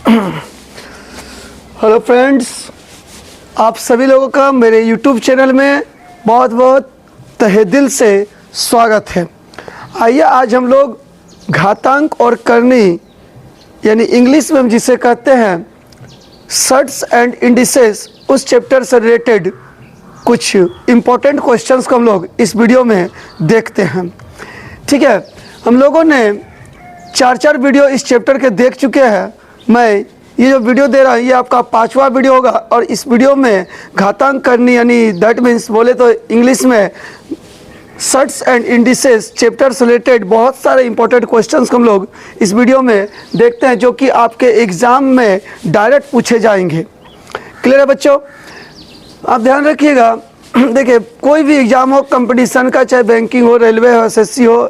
Hello friends, आप सभी लोगों का मेरे यूट्यूब चैनल में बहुत बहुत तहे दिल से स्वागत है। आइए आज हम लोग घातांक और करनी यानी इंग्लिश में हम जिसे कहते हैं सर्ट्स एंड इंडिसेस, उस चैप्टर से रिलेटेड कुछ इम्पोर्टेंट क्वेश्चंस को हम लोग इस वीडियो में देखते हैं। ठीक है, हम लोगों ने चार वीडियो इस चैप्टर के देख चुके हैं। मैं ये जो वीडियो दे रहा हूँ ये आपका 5वां वीडियो होगा और इस वीडियो में घातांक करनी यानी दैट मीन्स बोले तो इंग्लिश में सर्ट्स एंड इंडिसेस चैप्टर से रिलेटेड बहुत सारे इंपॉर्टेंट क्वेश्चंस को हम लोग इस वीडियो में देखते हैं, जो कि आपके एग्ज़ाम में डायरेक्ट पूछे जाएंगे। क्लियर है बच्चों? आप ध्यान रखिएगा। देखिए, कोई भी एग्ज़ाम हो कंपटीशन का, चाहे बैंकिंग हो, रेलवे हो, एसएससी हो,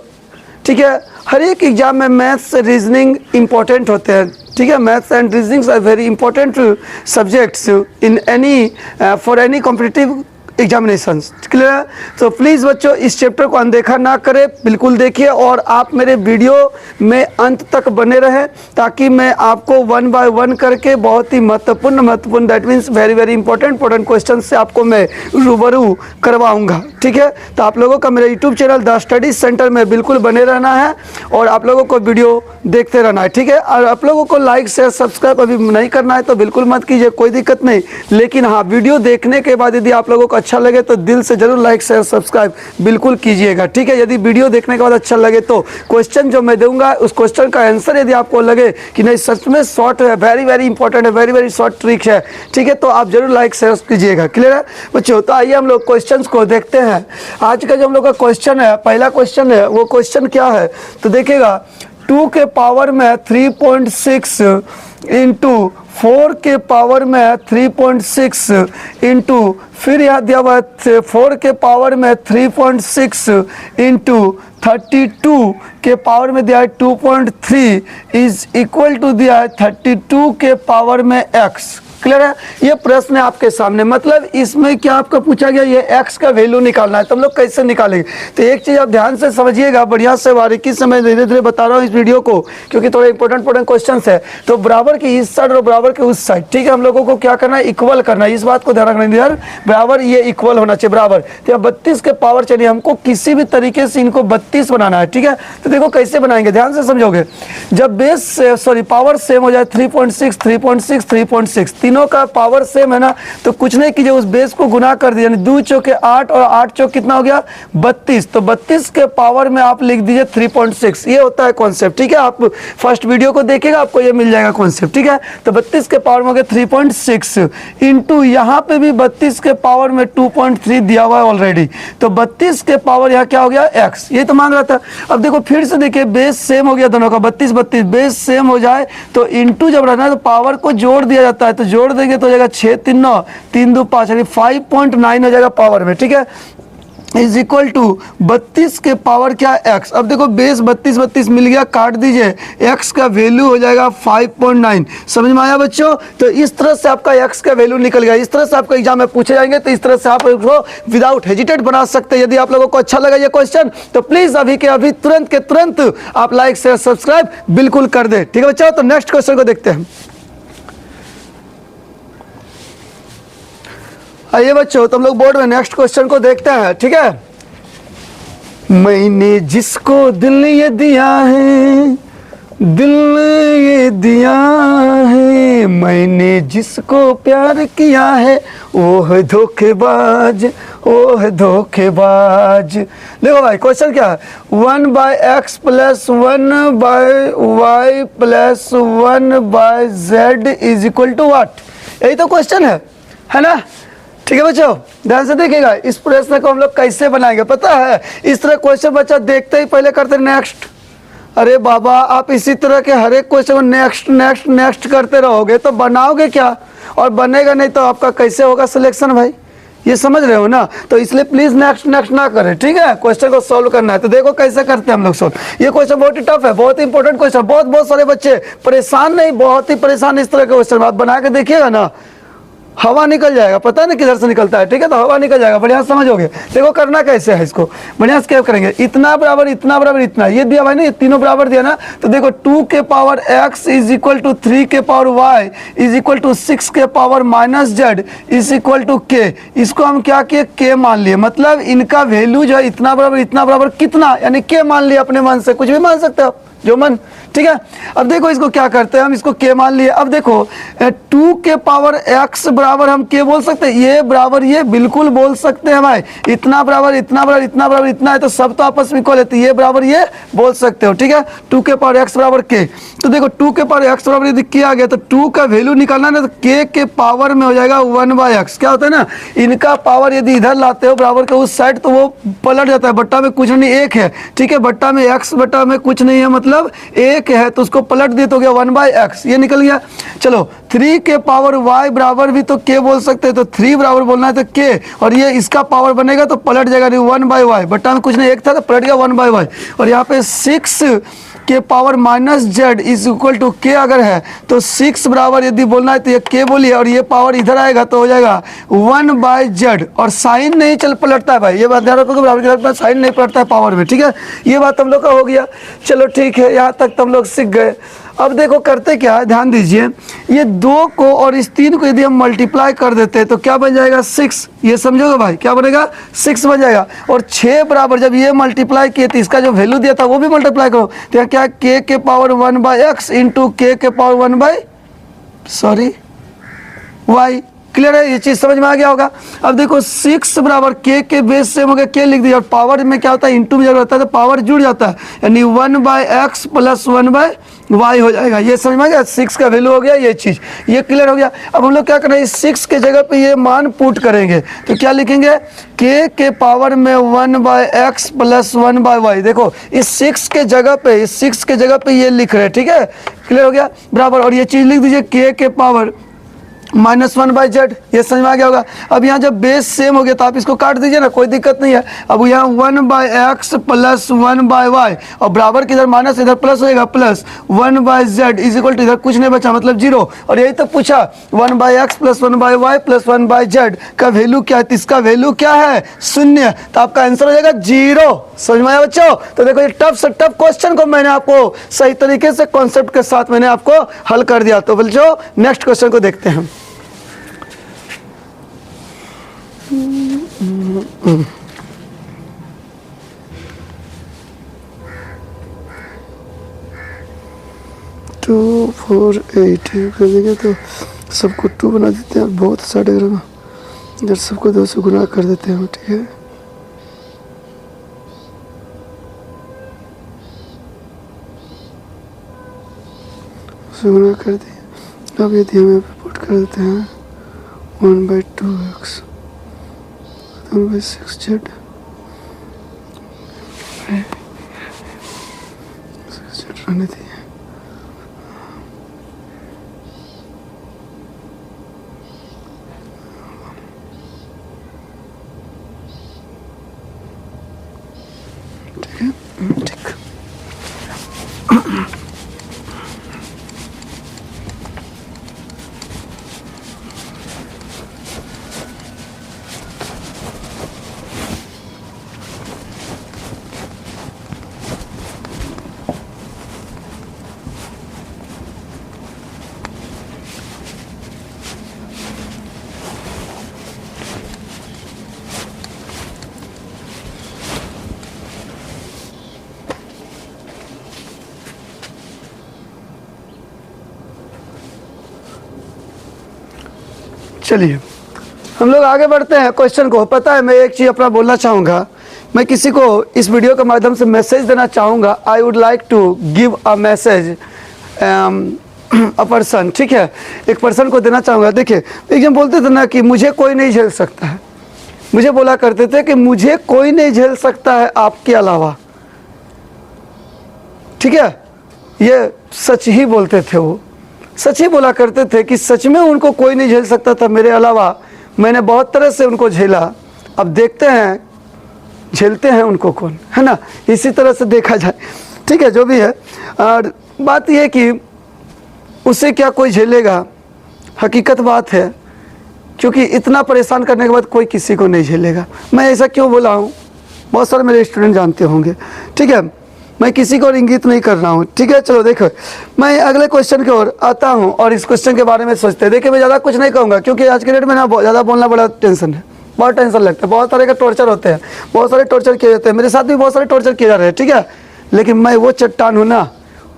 ठीक है, हर एक एग्ज़ाम में मैथ्स रीजनिंग इम्पॉर्टेंट होते हैं। ठीक है, maths and reasonings are very important subjects in any for any competitive examinations. Clear है? तो प्लीज़ बच्चों इस चैप्टर को अनदेखा ना करें, बिल्कुल देखिए और आप मेरे वीडियो में अंत तक बने रहें ताकि मैं आपको 1 बाय 1 करके बहुत ही महत्वपूर्ण that means very important question से आपको मैं रूबरू करवाऊंगा। ठीक है, तो आप लोगों का मेरे YouTube channel the study centre में बिल्कुल बने रहना है और आप लोगों को वीडियो देखते रहना है। ठीक है, और आप लोगों को लाइक शेयर सब्सक्राइब अभी नहीं करना है तो बिल्कुल मत कीजिए, कोई दिक्कत नहीं। लेकिन हाँ, वीडियो देखने के बाद यदि आप लोगों को अच्छा लगे तो दिल से जरूर लाइक शेयर सब्सक्राइब बिल्कुल कीजिएगा। ठीक है, यदि वीडियो देखने के बाद अच्छा लगे तो क्वेश्चन जो मैं दूंगा उस क्वेश्चन का आंसर यदि आपको लगे कि नहीं सच में शॉर्ट है, वेरी इंपॉर्टेंट है, वेरी शॉर्ट ट्रिक है, ठीक है, तो आप जरूर लाइक शेयर कीजिएगा। क्लियर है बच्चों? तो आइए हम लोग क्वेश्चन को देखते हैं। आज का जो हम लोग का क्वेश्चन है, पहला क्वेश्चन है, वो क्वेश्चन क्या है तो देखिएगा, 2 के पावर में 3.6 इंटू 4 के पावर में 3.6 इंटू फिर यहाँ दिया हुआ है 4 के पावर में 3.6 इंटू 32 के पावर में दिया है 2.3 इज इक्वल टू दिया है 32 के पावर में x। क्लियर है? ये प्रश्न है आपके सामने, मतलब इसमें क्या आपको पूछा गया, ये x का वैल्यू निकालना है। तो हम लोग कैसे निकालेंगे? तो एक चीज़ आप ध्यान से समझिएगा, बढ़िया से बारीकी से मैं धीरे बता रहा हूँ इस वीडियो को क्योंकि थोड़े इंपॉर्टेंट क्वेश्चन है। तो बराबर की इस साइड और बराबर के उस साइड, ठीक है, हम लोगों को क्या करना है, इक्वल करना है। इस बात को ध्यान रखना है यार, बराबर ये इक्वल होना चाहिए, बराबर। तो 32 के पावर चलिए हमको किसी भी तरीके से इनको 32 बनाना है। ठीक है, तो देखो कैसे बनाएंगे, ध्यान से समझोगे। जब बेस पावर सेम हो जाए 3.6 3.6 3.6 तीनों का पावर सेम है ना, तो कुछ नहीं कीजिए, उस बेस को गुना कर दिया, 2 चौके 8 और 8 चौक कितना हो गया 32। तो 32 के पावर में आप लिख दीजिए 3.6। ये होता है कॉन्सेप्ट। ठीक है, आप फर्स्ट वीडियो को देखिएगा, आपको ये मिल जाएगा कॉन्सेप्ट। ठीक है, तो 32 के पावर में हो गया 3.6 इंटू यहाँ पे भी 32 के पावर में 2.3 दिया हुआ है ऑलरेडी, तो 32 के पावर यहाँ क्या हो गया x। ये तो मांग रहा था। अब देखो फिर से देखिए, बेस सेम हो गया दोनों का, 32 32 बेस सेम हो जाए तो इंटू जब रहना है तो पावर को जोड़ दिया जाता है, तो जोड़ देंगे तो हो जाएगा 6 3 9 3 2 5 यानी 5.9 हो जाएगा पावर में। ठीक है, इज इक्वल टू 32 के पावर क्या x। अब देखो बेस 32 32 मिल गया, काट दीजिए, x का वैल्यू हो जाएगा 5.9। समझ में आया बच्चों? तो इस तरह से आपका x का वैल्यू निकल गया। इस तरह से आपको एग्जाम में पूछे जाएंगे, तो इस तरह से आप इसको विदाउट हेजिटेट बना सकते हैं। यदि आप लोगों को अच्छा लगा ये क्वेश्चन तो प्लीज अभी के अभी तुरंत के तुरंत आप लाइक शेयर सब्सक्राइब बिल्कुल कर दे। ठीक है बच्चों, तो नेक्स्ट क्वेश्चन को देखते हैं। आइए बच्चों, तो हम लोग बोर्ड में नेक्स्ट क्वेश्चन को देखते हैं। ठीक है, मैंने जिसको दिल ये दिया है, दिल ये दिया है, मैंने जिसको प्यार किया है, ओह धोखेबाज, ओह धोखेबाज। देखो भाई क्वेश्चन क्या है, 1/x plus 1/y plus 1/z is equal to what. यही तो क्वेश्चन है ना? ठीक है बच्चों, ध्यान से देखिएगा। इस प्रश्न को हम लोग कैसे बनाएंगे पता है? इस तरह क्वेश्चन बच्चा देखते ही पहले करते नेक्स्ट। अरे बाबा, आप इसी तरह के हर एक क्वेश्चन में नेक्स्ट नेक्स्ट नेक्स्ट करते रहोगे तो बनाओगे क्या, और बनेगा नहीं तो आपका कैसे होगा सिलेक्शन भाई? ये समझ रहे हो ना? तो इसलिए प्लीज नेक्स्ट नेक्स्ट ना करें। ठीक है, क्वेश्चन को सॉल्व करना है। तो देखो कैसे करते हैं हम लोग सॉल्व। ये क्वेश्चन बहुत ही टफ है, बहुत ही इंपॉर्टेंट क्वेश्चन, बहुत सारे बच्चे परेशान नहीं, बहुत ही परेशान इस तरह के क्वेश्चन आप बना के देखिएगा ना, हवा निकल जाएगा, पता है ना किधर से निकलता है, ठीक है, तो हवा निकल जाएगा, बढ़िया से समझोगे। देखो करना कैसे है इसको, बढ़िया से क्या करेंगे, इतना बराबर इतना बराबर इतना, ये दिया भाई ना, ये तीनों बराबर दिया ना, तो देखो 2 के power x is equal to 3 के power y is equal to 6 के power minus z is equal to k। इसको हम क्या किए, k मान लिए, मतलब इनका वैल्यू जो है इतना बराबर कितना, यानी k मान लिया अपने मन से, कुछ भी मान सकते हो जो मन, ठीक है। अब देखो इसको क्या करते हैं हम, इसको k मान लिए। अब देखो 2 के पावर x बराबर हम k बोल सकते हैं, ये बराबर ये बिल्कुल बोल सकते हैं भाई, इतना बराबर इतना बराबर इतना बराबर इतना है, तो सब तो आपस में इक्वल है, तो ये बराबर ये बोल सकते हो, ठीक है। 2 के पावर x बराबर k, तो देखो 2 के पावर x बराबर यदि k आ गया तो 2 का वैल्यू निकालना है ना, तो k के पावर में हो जाएगा 1/x। क्या होता है ना, इनका पावर यदि इधर लाते हो बराबर के उस साइड, तो वो पलट जाता है, बट्टा में कुछ नहीं एक है, ठीक है, बट्टा में x बट्टा में कुछ नहीं है, मतलब एक है, तो उसको पलट दिए तो गया 1/x, ये निकल गया। चलो 3 के पावर y बराबर भी तो k बोल सकते हैं, तो 3 बराबर बोलना है तो k, और ये इसका पावर बनेगा तो पलट जाएगा 1/y, बट्टा में कुछ नहीं एक था तो पलट गया 1/y। और यहाँ पे 6 के power minus z is equal to k अगर है तो 6 बराबर यदि बोलना है तो ये k बोलिए, और ये पावर इधर आएगा तो हो जाएगा 1/z, और साइन नहीं चल पलटता है भाई, ये बात ध्यान रखो, बराबर साइन नहीं पलटता है पावर में, ठीक है। ये बात हम लोग का हो गया, चलो ठीक है, यहाँ तक तुम लोग सीख गए। अब देखो करते क्या है, ध्यान दीजिए, ये 2 को और इस 3 को यदि हम मल्टीप्लाई कर देते हैं तो क्या बन जाएगा 6, ये समझोगे भाई, क्या बनेगा 6 बन जाएगा। और 6 बराबर जब ये मल्टीप्लाई किए तो इसका जो वैल्यू दिया था वो भी मल्टीप्लाई करो, तो यहाँ क्या k के पावर 1/x इंटू k के पावर 1/y। क्लियर है, ये चीज समझ में आ गया होगा। अब देखो 6 बराबर k के बेस से हो गया, k लिख दिया, और पावर में क्या होता है, इंटू में जब होता है तो पावर जुड़ जाता है, यानी 1/x प्लस 1/y हो जाएगा। ये समझ में आ गया, 6 का वैल्यू हो गया, ये चीज ये क्लियर हो गया। अब हम लोग क्या करेंगे, 6 के जगह पे ये मान पुट करेंगे, तो क्या लिखेंगे, k के पावर में 1/x प्लस 1/y। देखो इस 6 के जगह पे ये लिख रहे हैं, ठीक है, क्लियर हो गया बराबर। और ये चीज लिख दीजिए k के पावर -1/z, ये समझ में आ गया होगा। अब यहाँ जब बेस सेम हो गया तो आप इसको काट दीजिए ना, कोई दिक्कत नहीं है। अब यहाँ 1/x प्लस 1/y, और बराबर की इधर माइनस इधर प्लस होएगा, plus 1/z is equal to, इधर कुछ नहीं बचा मतलब 0। और यही तो पूछा 1/x plus 1/y plus 1/z का वैल्यू क्या है, तो इसका वैल्यू क्या है 0, तो आपका आंसर हो जाएगा 0। समझ में आया बच्चों। तो देखो ये टफ से टफ क्वेश्चन को मैंने आपको सही तरीके से कॉन्सेप्ट के साथ मैंने आपको हल कर दिया। तो बच्चों नेक्स्ट क्वेश्चन को देखते हैं। 2 4 8 कर देंगे तो सबको 2 बना देते हैं, बहुत सा डिग्री इधर सबको 2 से गुना कर देते हैं, ठीक है। गुना कर दिए। अब यदि हम पुट कर देते हैं 1/2x 1/6z 6z रहने दिए। ठीक है, ठीक। चलिए हम लोग आगे बढ़ते हैं क्वेश्चन को। पता है मैं एक चीज़ अपना बोलना चाहूँगा, मैं किसी को इस वीडियो के माध्यम से मैसेज देना चाहूँगा। I would like to give a message a person, ठीक है, एक पर्सन को देना चाहूँगा। देखिए एक जन बोलते थे ना कि मुझे कोई नहीं झेल सकता है, मुझे बोला करते थे कि मुझे कोई नहीं झेल सकता है आपके अलावा, ठीक है। ये सच ही बोलते थे, वो सच ही बोला करते थे कि सच में उनको कोई नहीं झेल सकता था मेरे अलावा। मैंने बहुत तरह से उनको झेला, अब देखते हैं झेलते हैं उनको कौन, है ना, इसी तरह से देखा जाए, ठीक है, जो भी है। और बात यह कि उसे क्या कोई झेलेगा, हकीकत बात है क्योंकि इतना परेशान करने के बाद कोई किसी को नहीं झेलेगा। मैं ऐसा क्यों बोला हूँ, बहुत सारे मेरे स्टूडेंट जानते होंगे, ठीक है। मैं किसी को इंगित नहीं कर रहा हूँ, ठीक है। चलो देखो, मैं अगले क्वेश्चन की ओर आता हूँ और इस क्वेश्चन के बारे में सोचते हैं। देखिए, मैं ज़्यादा कुछ नहीं कहूँगा क्योंकि आज के डेट में ना ज़्यादा बोलना बड़ा टेंशन है, बहुत टेंशन लगता है, बहुत सारे का टॉर्चर होते हैं, बहुत सारे टॉर्चर किए जाते हैं, मेरे साथ भी बहुत सारे टॉर्चर किए जा रहे हैं, ठीक है। लेकिन मैं वो चट्टान हूँ ना,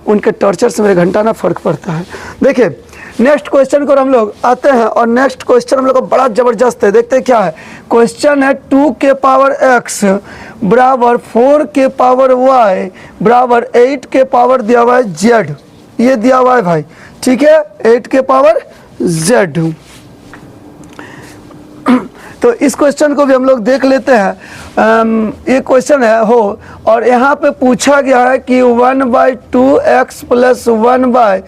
उनके टॉर्चर से मेरे घंटा ना फर्क पड़ता है। देखिए, नेक्स्ट क्वेश्चन को हम लोग आते हैं और नेक्स्ट क्वेश्चन हम लोग का बड़ा जबरदस्त है। देखते हैं क्या है। क्वेश्चन है 2 के पावर x बराबर 4 के पावर y बराबर 8 के पावर दिया हुआ है z। ये दिया हुआ है भाई, ठीक है, 8 के पावर z। तो इस क्वेश्चन को भी हम लोग देख लेते हैं। ये क्वेश्चन है हो और यहाँ पे पूछा गया है कि 1/2x प्लस 1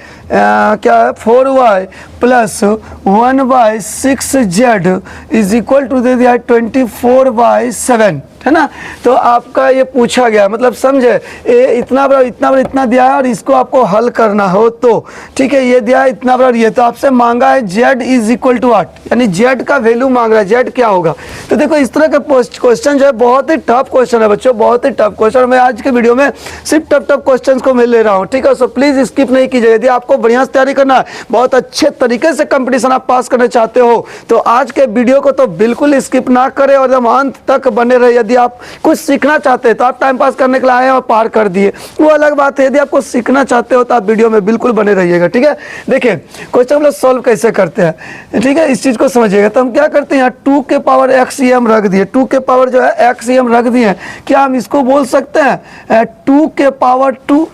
क्या है 4y plus 1/6z is equal to दे दिया 24/7, है ना। तो आपका ये पूछा गया, मतलब समझे, ये इतना बड़ा इतना दिया है और इसको आपको हल करना हो तो, ठीक है, ये दिया है इतना बड़ा, ये तो आपसे मांगा है z इज इक्वल टू 8, यानी z का वैल्यू मांग रहा है, z क्या होगा। तो देखो, इस तरह का क्वेश्चन जो है बहुत ही टफ क्वेश्चन है बच्चों, बहुत ही टफ क्वेश्चन। मैं आज के वीडियो में सिर्फ टफ क्वेश्चन को मैं ले रहा हूँ, ठीक है। सो प्लीज स्किप नहीं कीजिए। यदि आपको बढ़िया से तैयारी करना है, बहुत अच्छे तरीके से कंपटीशन आप पास करना चाहते हो, तो आज के वीडियो को तो बिल्कुल स्किप ना करें और एकदम अंत तक बने रहे। यदि आप कुछ सीखना चाहते हैं तो आप टाइम पास करने के लिए आए और पार कर दिए, वो अलग बात है। यदि आपको सीखना चाहते हो तो आप वीडियो में बिल्कुल बने रहिएगा, ठीक है। देखिए, क्वेश्चन हम लोग सॉल्व कैसे करते हैं, ठीक है, इस चीज को समझिएगा। तो हम क्या करते हैं, 2 के पावर x ये हम रख दिए, 2 के पावर जो है x ये हम रख दिए। क्या हम इसको बोल सकते हैं 2 के पावर 2,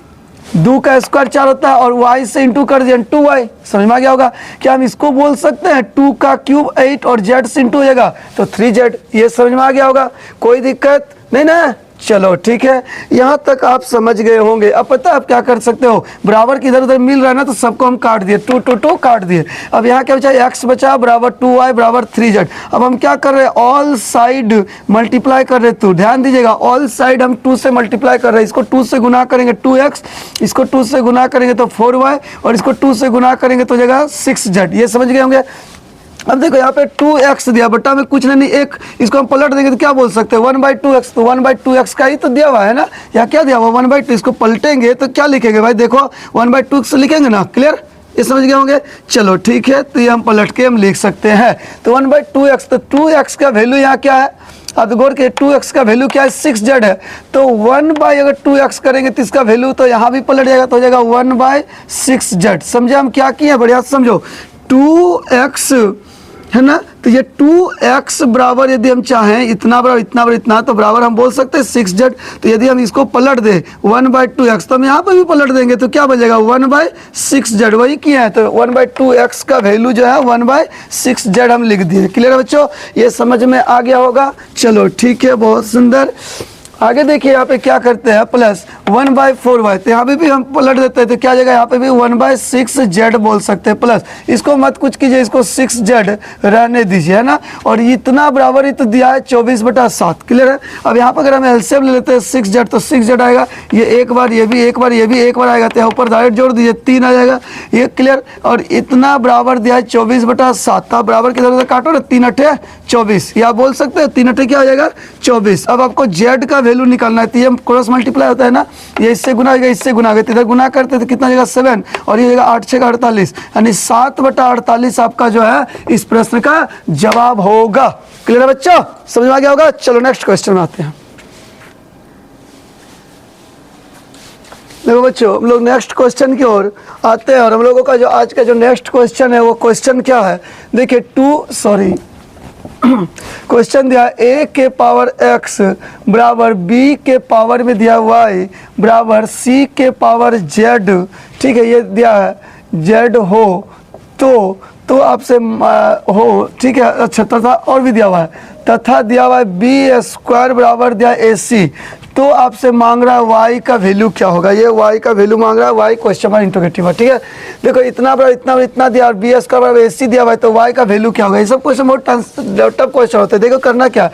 2 का स्क्वायर 4 होता है और y से इंटू कर दिया 2y, समझ में आ गया होगा। क्या हम इसको बोल सकते हैं 2 का क्यूब 8 और z से इंटू हो जाएगा तो 3z, ये समझ में आ गया होगा, कोई दिक्कत नहीं ना। चलो ठीक है, यहाँ तक आप समझ गए होंगे। अब पता है आप क्या कर सकते हो, बराबर की इधर उधर मिल रहा है ना, तो सबको हम काट दिए, 2 2 2 काट दिए। अब यहाँ क्या बचा, x बचा बराबर 2y बराबर 3z। अब हम क्या कर रहे हैं, ऑल साइड मल्टीप्लाई कर रहे हैं। तो ध्यान दीजिएगा, ऑल साइड हम 2 से मल्टीप्लाई कर रहे हैं। इसको 2 से गुना करेंगे 2x, इसको 2 से गुना करेंगे तो 4y और इसको 2 से गुना करेंगे तो हो जाएगा 6z। ये समझ गए होंगे। अब देखो, यहाँ पे 2x दिया, बटा में कुछ नहीं, एक इसको हम पलट देंगे तो क्या बोल सकते हैं 1/2x, तो 1/2x का ही तो दिया हुआ है ना, या क्या दिया हुआ 1/2। इसको पलटेंगे तो क्या लिखेंगे भाई, देखो 1/2x लिखेंगे ना, क्लियर, ये समझ गए होंगे। चलो ठीक है, तो ये हम पलट के हम लिख सकते हैं। तो 1/2x, तो 2x का वैल्यू यहाँ क्या है, अब गौर के 2x का वैल्यू क्या है 6z है, तो 1 अगर 2x करेंगे तो इसका वैल्यू तो यहाँ भी पलट जाएगा, तो हो जाएगा 1/6z। समझे हम क्या किए, बढ़िया समझो, 2x है ना, तो ये 2x बराबर यदि हम चाहें इतना बराबर इतना बराबर इतना, तो बराबर हम बोल सकते हैं 6z। तो यदि हम इसको पलट दें 1/2x, तो हम यहाँ पर भी पलट देंगे तो क्या बचेगा 1/6z, वही किया है। तो 1/2x का वैल्यू जो है 1/6z हम लिख दिए। क्लियर है बच्चों, ये समझ में आ गया होगा। चलो ठीक है, बहुत सुंदर। आगे देखिए, यहाँ पे क्या करते हैं, प्लस 1/4y, तो यहाँ पे भी हम पलट देते हैं तो क्या जाएगा, यहाँ पे भी 1/6z बोल सकते हैं। प्लस इसको मत कुछ कीजिए, इसको 6z रहने दीजिए, है ना। और इतना बराबर ही तो दिया है 24/7। क्लियर है। अब यहाँ पर अगर हम एलसीएम ले लेते हैं 6z, तो 6z आएगा, ये एक बार, ये भी एक बार, ये भी एक बार आएगा, तो यहाँ ऊपर डायरेक्ट जोड़ दीजिए 3 आ जाएगा, ये क्लियर। और इतना बराबर दिया है 24/7, तो बराबर के इधर काटो ना, 3 8 24, या बोल सकते हैं 3 8 क्या हो जाएगा 24। अब आपको z का वैल्यू निकालना है, तो ये क्रॉस मल्टीप्लाई होता है ना, ये इससे गुना होगा, इससे गुना होगा, इधर गुना करते तो कितना जाएगा 7 और ये जाएगा 8 6 48, यानी 7/48 आपका जो है इस प्रश्न का जवाब होगा। क्लियर है बच्चों, समझ में आ गया होगा। चलो नेक्स्ट क्वेश्चन में आते हैं। देखो बच्चों, हम लोग नेक्स्ट क्वेश्चन की ओर आते हैं और हम लोगों का जो आज का जो नेक्स्ट क्वेश्चन है वो क्वेश्चन क्या है, देखिए क्वेश्चन दिया a के पावर x बराबर b के पावर में दिया y बराबर c के पावर z, ठीक है, ये दिया है z हो तो आपसे हो, ठीक है। अच्छा, तथा और भी दिया हुआ है, तथा दिया हुआ है b² बराबर दिया ac, तो आपसे मांग रहा है y का वैल्यू क्या होगा। ये y का वैल्यू मांग रहा है, y क्वेश्चन मार्क इंटरोगेटिव है, ठीक है। देखो, इतना बड़ा इतना दिया और b² बराबर ac दिया हुआ है, तो y का वैल्यू क्या होगा। ये सब क्वेश्चन बहुत टफ क्वेश्चन होते हैं। देखो करना क्या,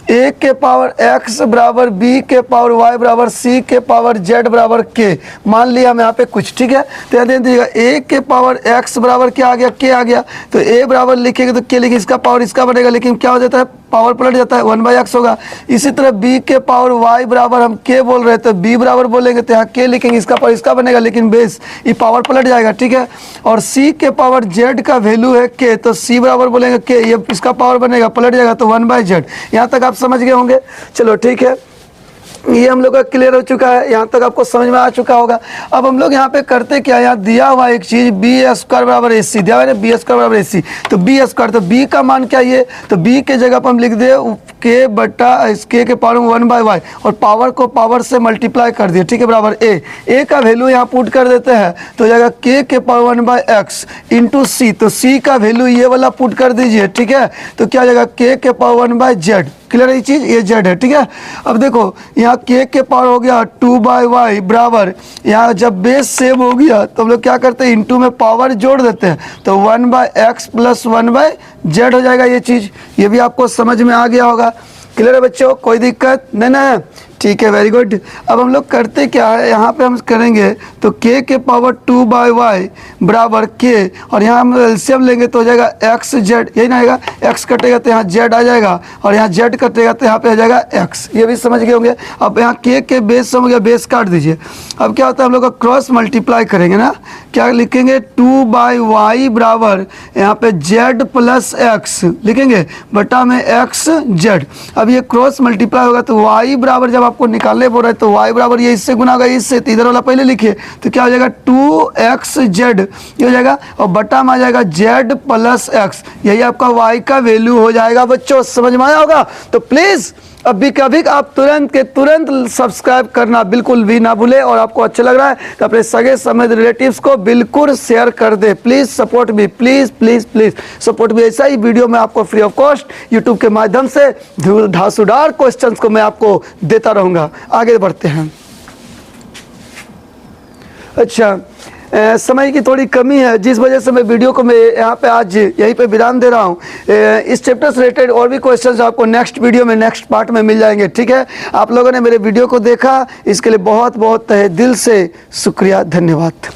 ए के पावर एक्स बराबर बी के पावर वाई बराबर सी के पावर जेड बराबर के। मान लिया हम यहाँ पे कुछ, ठीक है। तो यहाँ देख दीजिएगा ए के पावर एक्स बराबर क्या आ गया, के आ गया। तो ए बराबर लिखेंगे तो के लिखिए, इसका पावर इसका बनेगा, लेकिन क्या हो जाता है, पावर पलट जाता है, 1/x होगा। इसी तरह b के पावर y बराबर हम k बोल रहे थे, b बराबर बोलेंगे तो यहाँ k लिखेंगे, इसका पावर इसका बनेगा, लेकिन बेस ये पावर पलट जाएगा, ठीक है। और c के पावर z का वैल्यू है k, तो c बराबर बोलेंगे k, ये इसका पावर बनेगा, पलट जाएगा तो 1/z। यहाँ तक आप समझ गए होंगे। चलो ठीक है, ये हम लोग का क्लियर हो चुका है, यहाँ तक आपको समझ में आ चुका होगा। अब हम लोग यहाँ पे करते क्या, यहाँ दिया हुआ एक चीज़ b² बराबर ac दिया हुआ है ना, b² बराबर ac, तो b², तो b का मान क्या ये, तो b के जगह पर हम लिख दे k बटा k के पावर 1/y और पावर को पावर से मल्टीप्लाई कर दिए, ठीक है, बराबर a का वैल्यू यहाँ पुट कर देते हैं तो हो जाएगा k के पावर 1/x इंटू c, तो c का वैल्यू ये वाला पुट कर दीजिए, ठीक है। तो क्या हो जाएगा k के पावर 1/z, क्लियर है ये चीज़, ये z है, ठीक है। अब देखो यहाँ k के पावर हो गया 2/y बराबर, यहाँ जब बेस सेम हो गया तो हम लोग क्या करते हैं, इंटू में पावर जोड़ देते हैं, तो 1/x प्लस 1/z हो जाएगा ये चीज़। ये भी आपको समझ में आ गया होगा, क्लियर है बच्चों, कोई दिक्कत नहीं ना, ठीक है, वेरी गुड। अब हम लोग करते क्या है, यहाँ पे हम करेंगे तो k के पावर 2/y बराबर k, और यहाँ हम एलसीएम लेंगे तो हो जाएगा x z, यही ना आएगा, x कटेगा तो यहाँ z आ जाएगा, और यहाँ z कटेगा तो यहाँ पे आ जाएगा x, ये भी समझ गए होंगे। अब यहाँ k के बेस हो गया, बेस काट दीजिए। अब क्या होता है, हम लोग का क्रॉस मल्टीप्लाई करेंगे ना, क्या लिखेंगे 2/y बराबर यहाँ पे z प्लस x लिखेंगे बटा में x z। अब ये क्रॉस मल्टीप्लाई होगा तो y बराबर जब आपको निकालने बोल रहा है तो y बराबर ये इससे गुना होगा इससे, तो इधर वाला पहले लिखिए, तो क्या हो जाएगा 2xz ये हो जाएगा, और बटा में आ जाएगा z प्लस x, यही आपका y का वैल्यू हो जाएगा। बच्चों समझ में आया होगा, तो प्लीज़ अभी कभी आप तुरंत के तुरंत सब्सक्राइब करना बिल्कुल भी ना भूले, और आपको अच्छा लग रहा है तो अपने सगे संबंधी रिलेटिव्स को बिल्कुल शेयर कर दे। Please support me, please please please support me. ऐसा ही वीडियो मैं आपको फ्री ऑफ कॉस्ट यूट्यूब के माध्यम से धांसूदार क्वेश्चंस को मैं आपको देता रहूँगा। आगे बढ़ते हैं। अच्छा, समय की थोड़ी कमी है, जिस वजह से मैं वीडियो को मैं यहाँ पे आज यहीं पे विराम दे रहा हूँ। इस चैप्टर से रिलेटेड और भी क्वेश्चंस आपको नेक्स्ट वीडियो में नेक्स्ट पार्ट में मिल जाएंगे, ठीक है। आप लोगों ने मेरे वीडियो को देखा, इसके लिए बहुत बहुत तहे दिल से शुक्रिया, धन्यवाद।